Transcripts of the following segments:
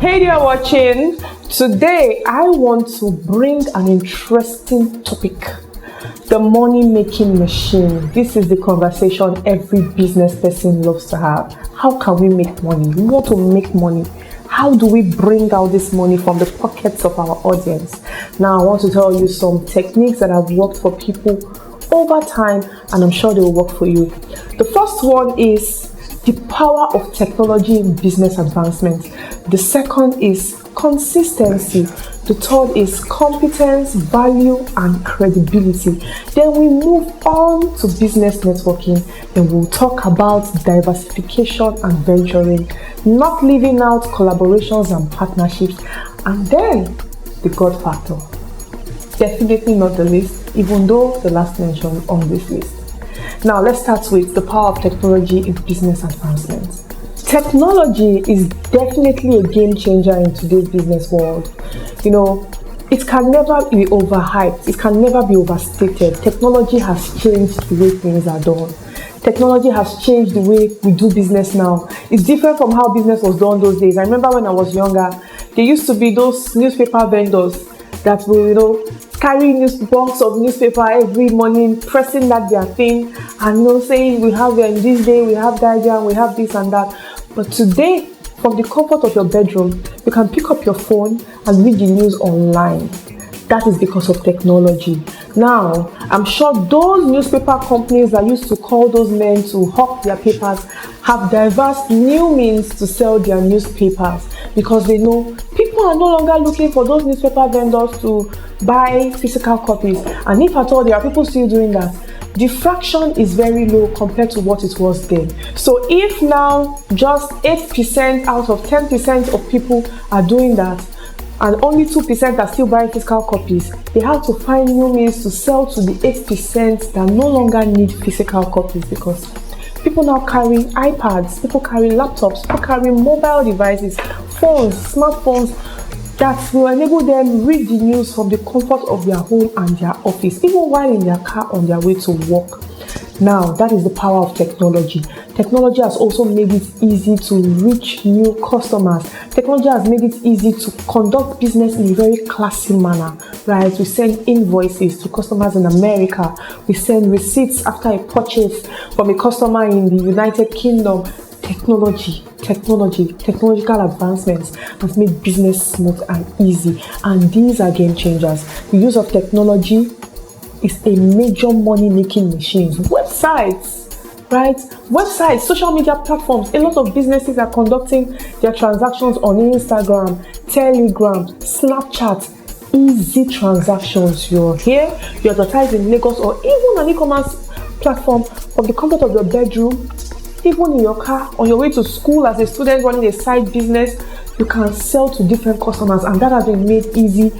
Hey there watching. Today I want to bring an interesting topic. The money making machine. This is the conversation every business person loves to have. How can we make money? We want to make money. How do we bring out this money from the pockets of our audience? Now I want to tell you some techniques that have worked for people over time, and I'm sure they will work for you. The first one is the power of technology in business advancement. The second is consistency. The third is competence, value, and credibility. Then we move on to business networking. Then we'll talk about diversification and venturing, not leaving out collaborations and partnerships. And then the God factor. Definitely not the least, even though the last mentioned on this list. Now let's start with the power of technology in business advancement. Technology is definitely a game changer in today's business world. It can never be overhyped. It can never be overstated. Technology has changed the way things are done. Technology has changed the way we do business now. It's different from how business was done those days. I remember when I was younger, there used to be those newspaper vendors that will, carry box of newspaper every morning, pressing that their thing, and saying we have this day, we have diagram, we have this and that. But today, from the comfort of your bedroom, you can pick up your phone and read the news online. That is because of technology. Now, I'm sure those newspaper companies that used to call those men to hawk their papers have devised new means to sell their newspapers, because they know people are no longer looking for those newspaper vendors to buy physical copies. And if at all there are people still doing that, the fraction is very low compared to what it was then. So if now just 8% out of 10% of people are doing that, and only 2% are still buying physical copies, they have to find new means to sell to the 8% that no longer need physical copies, because people now carry iPads, people carry laptops, people carry mobile devices, phones, smartphones that will enable them read the news from the comfort of their home and their office, even while in their car on their way to work. Now, that is the power of technology. Technology has also made it easy to reach new customers. Technology has made it easy to conduct business in a very classy manner, right? We send invoices to customers in America. We send receipts after a purchase from a customer in the United Kingdom. Technological advancements has made business smooth and easy. And these are game changers. The use of technology is a major money-making machine. Websites, right? Websites, social media platforms. A lot of businesses are conducting their transactions on Instagram, Telegram, Snapchat. Easy transactions. You're here, you advertise in Lagos or even an e-commerce platform from the comfort of your bedroom, even in your car, on your way to school as a student running a side business. You can sell to different customers, and that has been made easy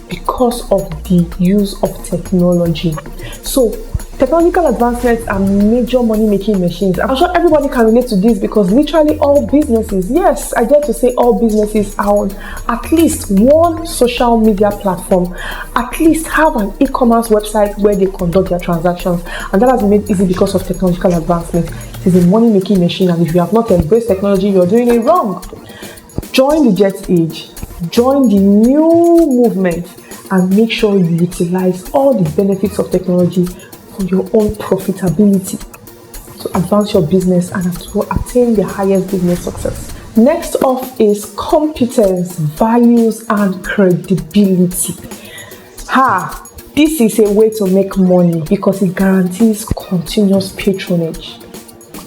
because of the use of technology. So technological advancements are major money-making machines. I'm sure everybody can relate to this, because literally all businesses, yes, I dare to say all businesses, are on at least one social media platform, at least have an e-commerce website where they conduct their transactions, and that has been made easy because of technological advancement. It is a money-making machine, and if you have not embraced technology, you're doing it wrong. Join the jet age, join the new movement, and make sure you utilize all the benefits of technology for your own profitability, to advance your business and to attain the highest business success. Next up is competence, values, and credibility. This is a way to make money because it guarantees continuous patronage.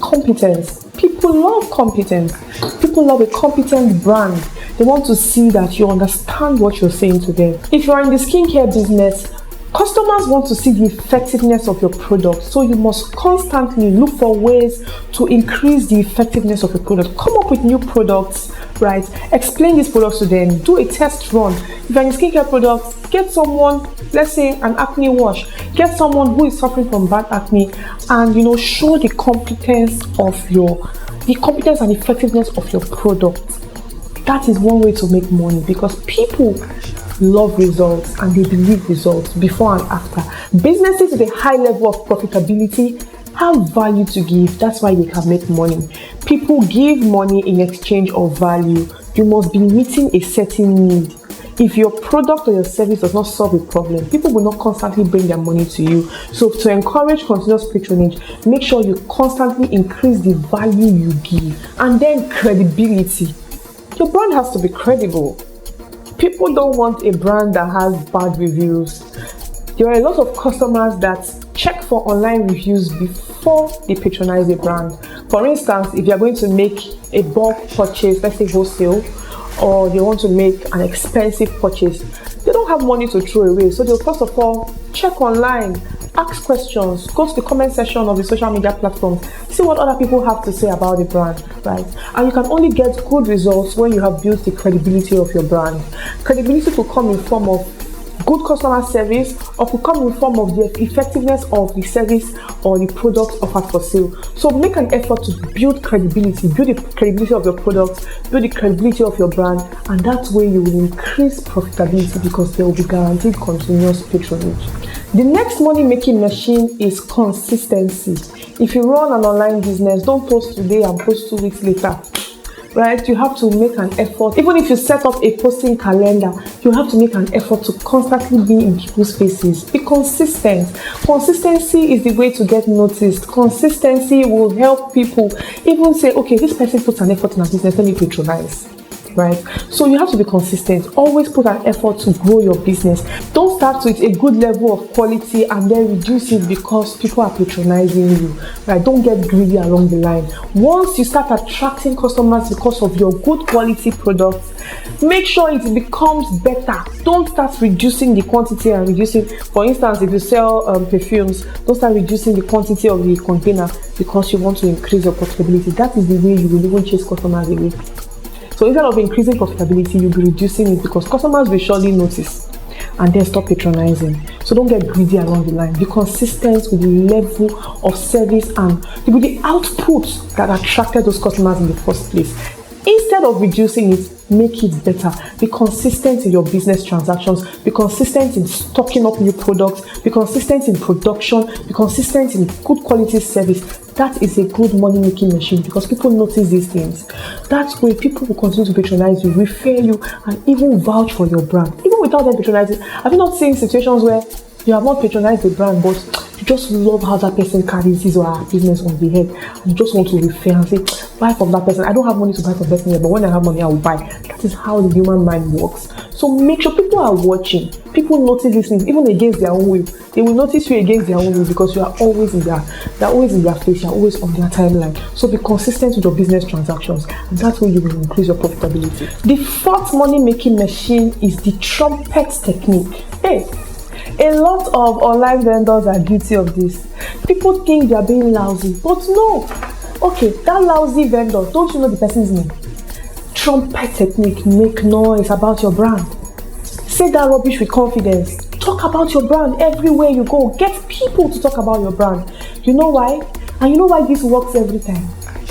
Competence. People love competence. People love a competent brand. They want to see that you understand what you're saying to them. If you're in the skincare business, customers want to see the effectiveness of your product, so you must constantly look for ways to increase the effectiveness of your product. Come up with new products, right? Explain these products to them. Do a test run. If you're in skincare products, get someone, let's say an acne wash, get someone who is suffering from bad acne, and show the competence and effectiveness of your product. That is one way to make money, because people love results and they believe results before and after. Businesses with a high level of profitability have value to give. That's why they can make money. People give money in exchange of value. You must be meeting a certain need. If your product or your service does not solve a problem, people will not constantly bring their money to you. So to encourage continuous patronage, make sure you constantly increase the value you give. And then credibility. Your brand has to be credible. People don't want a brand that has bad reviews. There are a lot of customers that check for online reviews before they patronize a brand. For instance, if you're going to make a bulk purchase, let's say wholesale, or they want to make an expensive purchase, they don't have money to throw away. So they'll first of all check online, ask questions, go to the comment section of the social media platforms, see what other people have to say about the brand, right? And you can only get good results when you have built the credibility of your brand. Credibility could come in form of good customer service, or could come in form of the effectiveness of the service or the product offered for sale. So make an effort to build credibility, build the credibility of your product, build the credibility of your brand, and that way you will increase profitability because there will be guaranteed continuous patronage. The next money making machine is consistency. If you run an online business, don't post today and post 2 weeks later. Right? You have to make an effort. Even if you set up a posting calendar, you have to make an effort to constantly be in people's faces. Be consistent. Consistency is the way to get noticed. Consistency will help people even say, okay, this person puts an effort in our business, let me patronize. Right? So you have to be consistent. Always put an effort to grow your business. Don't start with a good level of quality and then reduce it because people are patronizing you. Right? Don't get greedy along the line. Once you start attracting customers because of your good quality products, make sure it becomes better. Don't start reducing the quantity and reducing. For instance, if you sell perfumes, don't start reducing the quantity of the container because you want to increase your profitability. That is the way you will even chase customers away. So instead of increasing profitability, you'll be reducing it because customers will surely notice and then stop patronizing. So don't get greedy along the line. Be consistent with the level of service and with the output that attracted those customers in the first place. Instead of reducing it, make it better. Be consistent in your business transactions. Be consistent in stocking up new products. Be consistent in production. Be consistent in good quality service. That is a good money making machine because people notice these things. That way, people will continue to patronize you, refer you, and even vouch for your brand. Even without them patronizing. Have you not seen situations where you have not patronized the brand, but you just love how that person carries his or her business on the head, and you just want to refer and say, buy from that person. I don't have money to buy from that person yet, but when I have money, I will buy. That is how the human mind works. So make sure people are watching. People notice these things, even against their own will. They will notice you against their own will because you are always in their face, you're always on their timeline. So be consistent with your business transactions, and that way you will increase your profitability. The fourth money making machine is the trumpet technique. Hey, a lot of online vendors are guilty of this. People think they are being lousy, but no. Okay, that lousy vendor, don't you know the person's name? Trumpet technique, make noise about your brand. Say that rubbish with confidence. Talk about your brand everywhere you go. Get people to talk about your brand. You know why? And you know why this works every time?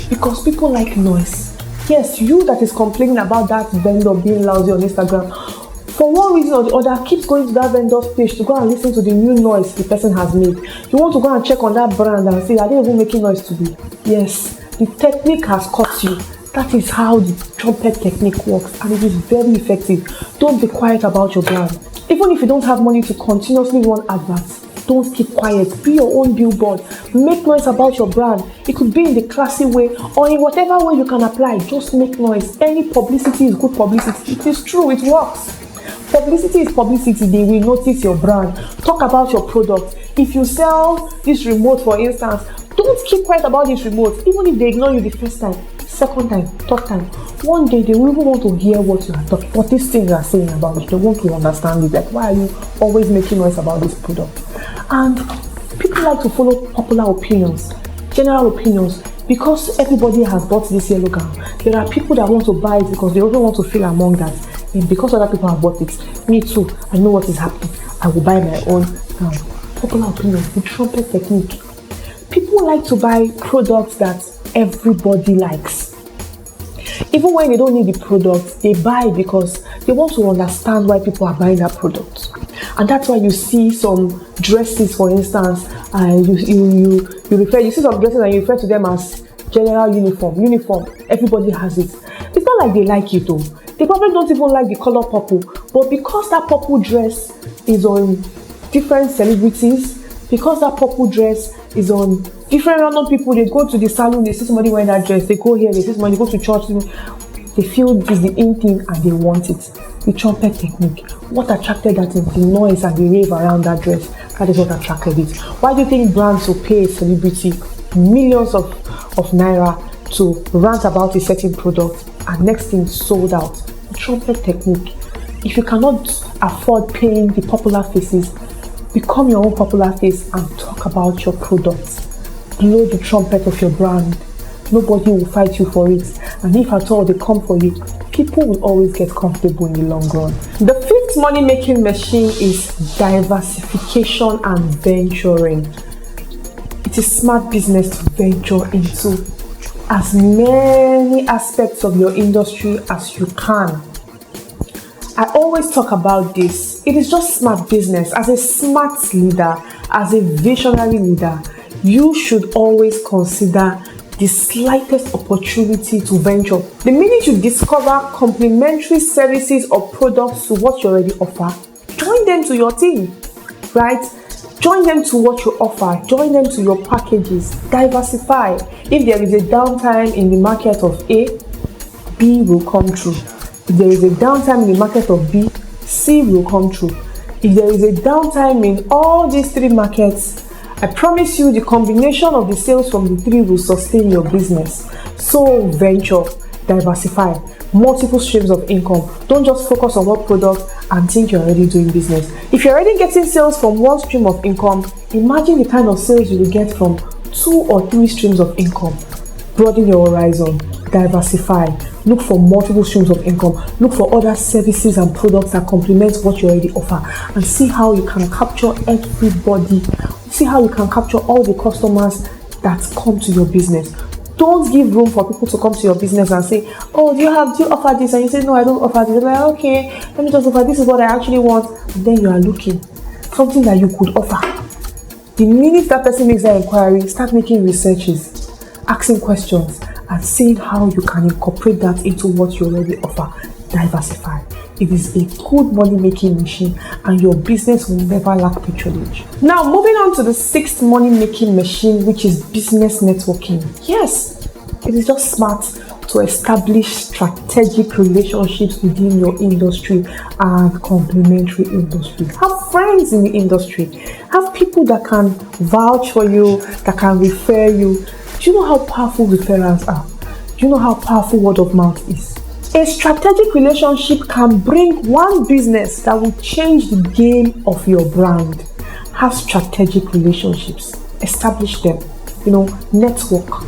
Because people like noise. Yes, you that is complaining about that vendor being lousy on Instagram, for one reason or the other, keeps going to that vendor's page to go and listen to the new noise the person has made. You want to go and check on that brand and say, are they even making noise today? Yes, the technique has caught you. That is how the trumpet technique works, and it is very effective. Don't be quiet about your brand. Even if you don't have money to continuously run adverts, don't keep quiet. Be your own billboard. Make noise about your brand. It could be in the classy way or in whatever way you can apply. Just make noise. Any publicity is good publicity. It is true, it works. Publicity is publicity. They will notice your brand. Talk about your product. If you sell this remote, for instance, don't keep quiet about this remote. Even if they ignore you the first time, second time, third time, one day they will even want to hear what you are talking, what these things are saying about it. They want to understand it. Like, why are you always making noise about this product? And people like to follow popular opinions, general opinions, because everybody has bought this yellow gown. There are people that want to buy it because they also want to feel among us. And because other people have bought it, me too, I know what is happening. I will buy my own gown. Popular opinion, the trumpet technique. People like to buy products that everybody likes. Even when they don't need the product, they buy because they want to understand why people are buying that product. And that's why you see some dresses, for instance, you see some dresses and you refer to them as general uniform. Everybody has it. It's not like they like it though. They probably don't even like the color purple, but because that purple dress is on different celebrities, because that purple dress is on different random people, they go to the salon, they see somebody wearing that dress, they go here, they see somebody, go to church, they feel this is the in thing and they want it. The trumpet technique. What attracted that is the noise and the rave around that dress. That is what attracted it. Why do you think brands will pay a celebrity millions of naira to rant about a certain product and next thing sold out? The trumpet technique. If you cannot afford paying the popular faces, become your own popular face and talk about your products. Blow the trumpet of your brand. Nobody will fight you for it, and if at all they come for you, people will always get comfortable in the long run. The fifth money-making machine is diversification and venturing. It is smart business to venture into as many aspects of your industry as you can. I always talk about this. It is just smart business. As a smart leader, as a visionary leader, you should always consider the slightest opportunity to venture. The minute you discover complementary services or products to what you already offer, join them to your team, right? Join them to what you offer, join them to your packages, diversify. If there is a downtime in the market of A, B will come through. If there is a downtime in the market of B, C will come through. If there is a downtime in all these three markets, I promise you the combination of the sales from the three will sustain your business. So venture, diversify, multiple streams of income. Don't just focus on one product and think you're already doing business. If you're already getting sales from one stream of income, imagine the kind of sales you will get from 2 or 3 streams of income. Broaden your horizon, diversify, look for multiple streams of income, look for other services and products that complement what you already offer, and see how you can capture everybody. See how you can capture all the customers that come to your business. Don't give room for people to come to your business and say, oh, do you offer this? And you say, no, I don't offer this. They're like, okay, let me just offer this is what I actually want. And then you are looking something that you could offer. The minute that person makes that inquiry, start making researches, asking questions, and seeing how you can incorporate that into what you already offer. Diversify. It is a good money-making machine, and your business will never lack patronage. Now, moving on to the 6th money-making machine, which is business networking. Yes, it is just smart to establish strategic relationships within your industry and complementary industry. Have friends in the industry. Have people that can vouch for you, that can refer you. Do you know how powerful referrals are? Do you know how powerful word of mouth is? A strategic relationship can bring one business that will change the game of your brand. Have strategic relationships. Establish them. Network.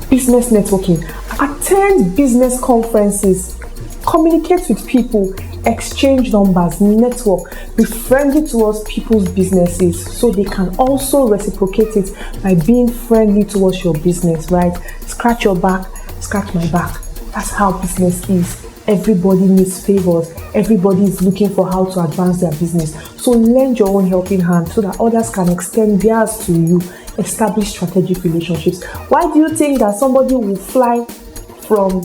Business networking. Attend business conferences. Communicate with people. Exchange numbers. Network. Be friendly towards people's businesses so they can also reciprocate it by being friendly towards your business, right? Scratch your back, scratch my back. That's how business is. Everybody needs favors. Everybody is looking for how to advance their business. So lend your own helping hand so that others can extend theirs to you. Establish strategic relationships. Why do you think that somebody will fly from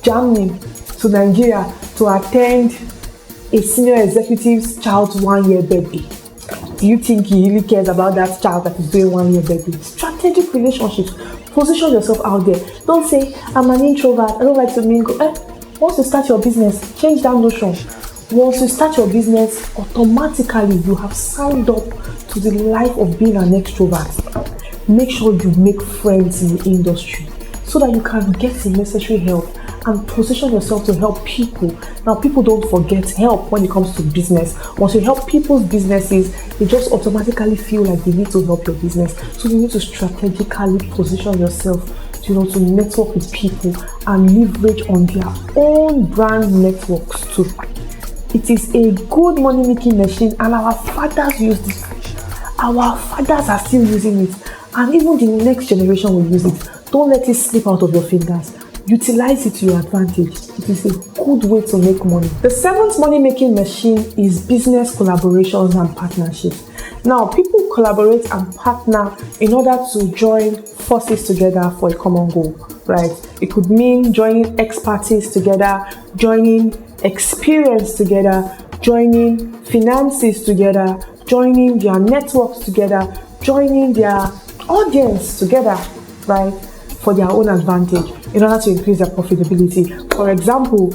Germany to Nigeria to attend a senior executive's child's 1-year birthday? Do you think he really cares about that child that is doing 1-year birthday? Strategic relationships. Position yourself out there. Don't say, I'm an introvert, I don't like to mingle. Once you start your business, change that notion. Once you start your business, automatically you have signed up to the life of being an extrovert. Make sure you make friends in the industry so that you can get the necessary help and position yourself to help people. Now, people don't forget help when it comes to business. Once you help people's businesses, they just automatically feel like they need to help your business. So you need to strategically position yourself to network with people and leverage on their own brand networks too. It is a good money-making machine, and our fathers use this. Our fathers are still using it, and even the next generation will use it. Don't let it slip out of your fingers. Utilize it to your advantage. It is a good way to make money. The 7th money-making machine is business collaborations and partnerships. Now, people collaborate and partner in order to join forces together for a common goal, right? It could mean joining expertise together, joining experience together, joining finances together, joining their networks together, joining their audience together, right, for their own advantage in order to increase their profitability. For example,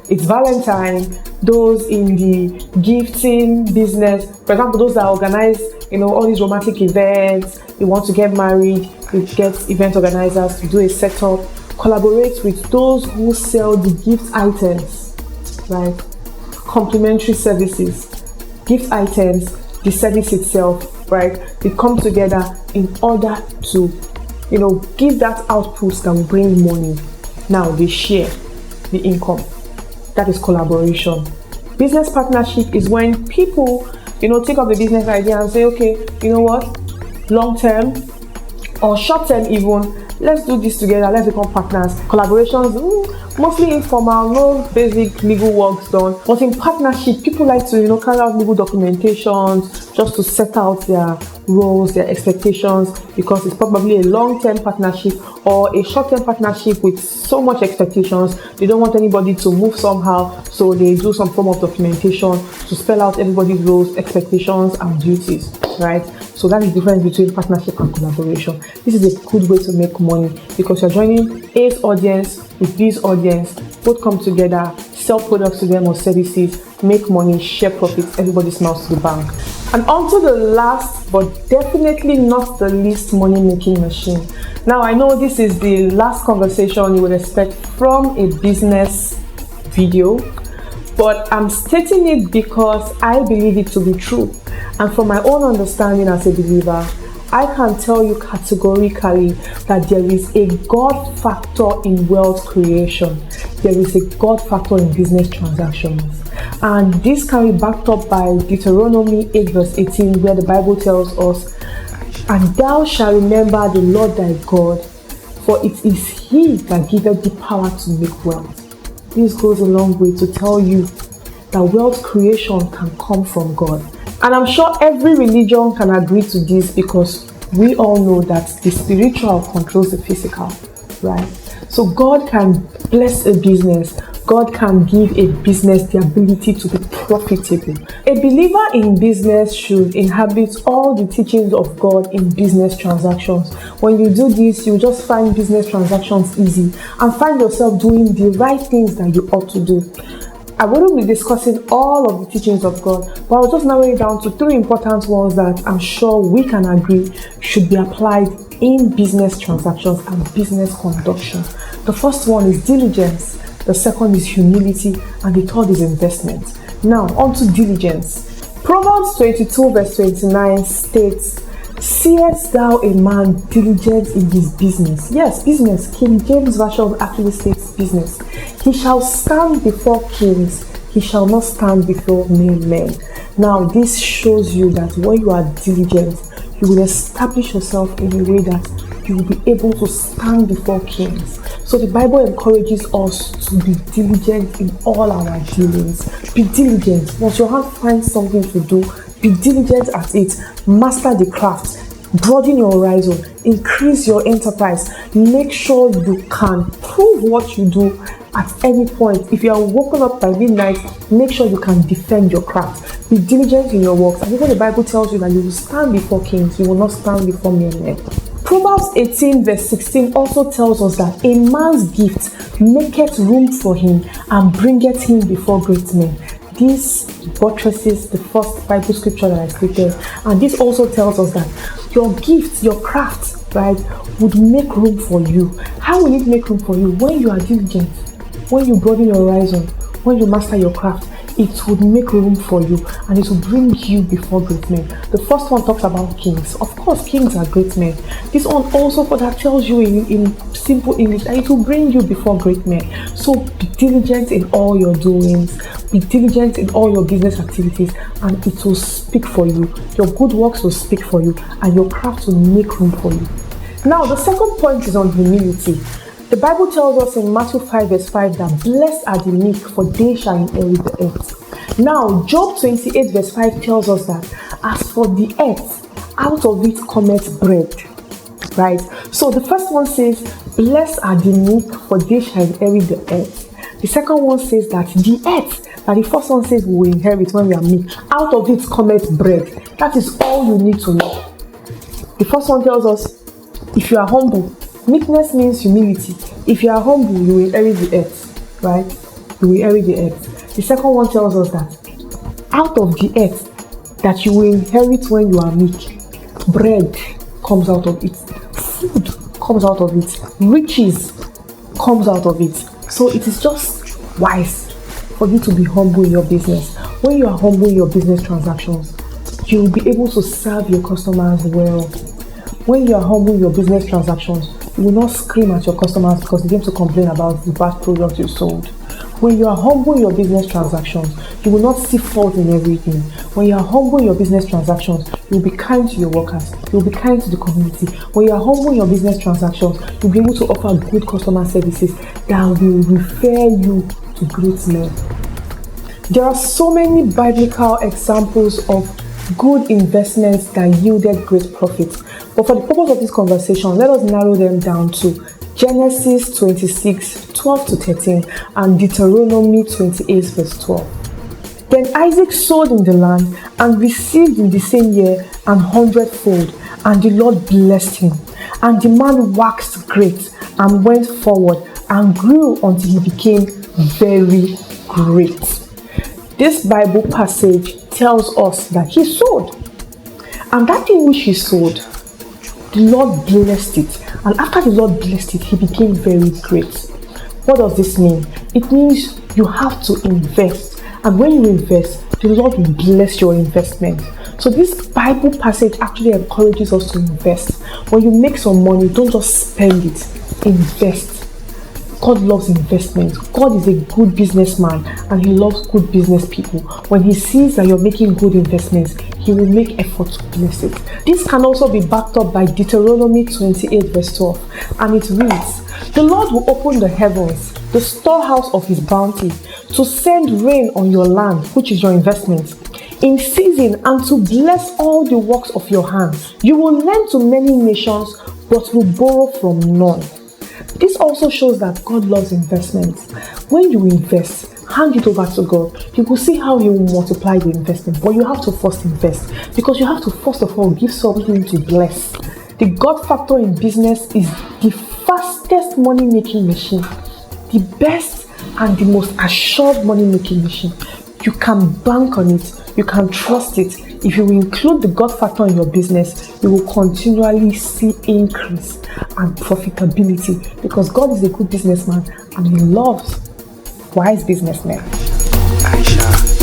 it's Valentine, those in the gifting business, for example, those that organize, all these romantic events, they want to get married, they get event organizers to do a setup, collaborate with those who sell the gift items, right? Complementary services, gift items, the service itself, right? They come together in order to, give that output that will bring money. Now they share the income. That is collaboration. Business partnership is when people, take up the business idea and say, okay, you know what, long term or short term even, let's do this together, let's become partners. Collaborations, mostly informal, no basic legal works done. But in partnership, people like to, carry out legal documentations just to set out their roles, their expectations, because it's probably a long-term partnership or a short-term partnership with so much expectations. They don't want anybody to move somehow, so they do some form of documentation to spell out everybody's roles, expectations, and duties, right? So that is the difference between partnership and collaboration. This is a good way to make money because you're joining A's audience with B's audience, both come together, sell products to them or services, make money, share profits, everybody smiles to the bank. And on to the last, but definitely not the least, money-making machine. Now, I know this is the last conversation you would expect from a business video, but I'm stating it because I believe it to be true. And from my own understanding as a believer, I can tell you categorically that there is a God factor in wealth creation. There is a God factor in business transactions. And this can be backed up by Deuteronomy 8 verse 18, where the Bible tells us, "And thou shalt remember the Lord thy God, for it is he that giveth thee power to make wealth." This goes a long way to tell you that wealth creation can come from God. And I'm sure every religion can agree to this because we all know that the spiritual controls the physical, right? So God can bless a business. God can give a business the ability to be profitable. A believer in business should inhabit all the teachings of God in business transactions. When you do this, you just find business transactions easy and find yourself doing the right things that you ought to do. I wouldn't be discussing all of the teachings of God, but I'll just narrow it down to 3 important ones that I'm sure we can agree should be applied in business transactions and business conduction. The first one is diligence, the second is humility, and the third is investment. Now, on to diligence. Proverbs 22 verse 29 states, "Seest thou a man diligent in his business?" Yes, business. King James Version actually states business. "He shall stand before kings, he shall not stand before mere men." Now, this shows you that when you are diligent, you will establish yourself in a way that you will be able to stand before kings. So the Bible encourages us to be diligent in all our dealings. Be diligent. Once your hand finds something to do, be diligent at it. Master the craft. Broaden your horizon. Increase your enterprise. Make sure you can prove what you do at any point. If you are woken up by midnight, make sure you can defend your craft. Be diligent in your works. And even the Bible tells you that you will stand before kings, you will not stand before mere men. Proverbs 18 verse 16 also tells us that a man's gift maketh room for him and bringeth him before great men. This buttresses the first Bible scripture that I stated, and this also tells us that your gift, your craft, right, would make room for you. How will it make room for you? When you are diligent, when you broaden your horizon, when you master your craft, it would make room for you and it will bring you before great men. The first one talks about kings. Of course, kings are great men. This one also for that tells you in simple English that it will bring you before great men. So be diligent in all your doings. Be diligent in all your business activities and it will speak for you. Your good works will speak for you and your craft will make room for you. Now, the second point is on humility. The Bible tells us in Matthew 5 verse 5 that blessed are the meek, for they shall inherit the earth. Now, Job 28 verse 5 tells us that as for the earth, out of it cometh bread. right? So the first one says, blessed are the meek, for they shall inherit the earth. The second one says that the earth, that the first one says we will inherit when we are meek, out of it cometh bread. That is all you need to know. The first one tells us, if you are humble, meekness means humility. If you are humble, you will inherit the earth, right? You will inherit the earth. The second one tells us that out of the earth that you will inherit when you are meek, bread comes out of it, food comes out of it, riches comes out of it. So it is just wise for you to be humble in your business. When you are humble in your business transactions, you will be able to serve your customers well. When you are humble in your business transactions, you will not scream at your customers because they came to complain about the bad product you sold. When you are humble in your business transactions, you will not see fault in everything. When you are humble in your business transactions, you will be kind to your workers. You will be kind to the community. When you are humble in your business transactions, you will be able to offer good customer services that will refer you to great men. There are so many biblical examples of good investments that yielded great profits. But for the purpose of this conversation, let us narrow them down to Genesis 26, 12 to 13 and Deuteronomy 28, verse 12. Then Isaac sowed in the land and received in the same year 100-fold, and the Lord blessed him. And the man waxed great and went forward and grew until he became very great. This Bible passage tells us that he sowed, and that thing which he sowed, the Lord blessed it, and after the Lord blessed it, he became very great. What does this mean? It means you have to invest, and when you invest, the Lord will bless your investment. So this Bible passage actually encourages us to invest. When you make some money, don't just spend it, invest. God loves investment. God is a good businessman and he loves good business people. When he sees that you're making good investments, he will make effort to bless it. This can also be backed up by Deuteronomy 28 verse 12, and it reads, the Lord will open the heavens, the storehouse of his bounty, to send rain on your land, which is your investment, in season, and to bless all the works of your hands. You will lend to many nations, but will borrow from none. This also shows that God loves investments. When you invest, hand it over to God. You will see how he will multiply the investment. But you have to first invest, because you have to first of all give something to bless. The God factor in business is the fastest money-making machine, the best and the most assured money-making machine. You can bank on it. You can trust it. If you include the God factor in your business, you will continually see increase and profitability, because God is a good businessman and he loves wise businessmen. Aisha.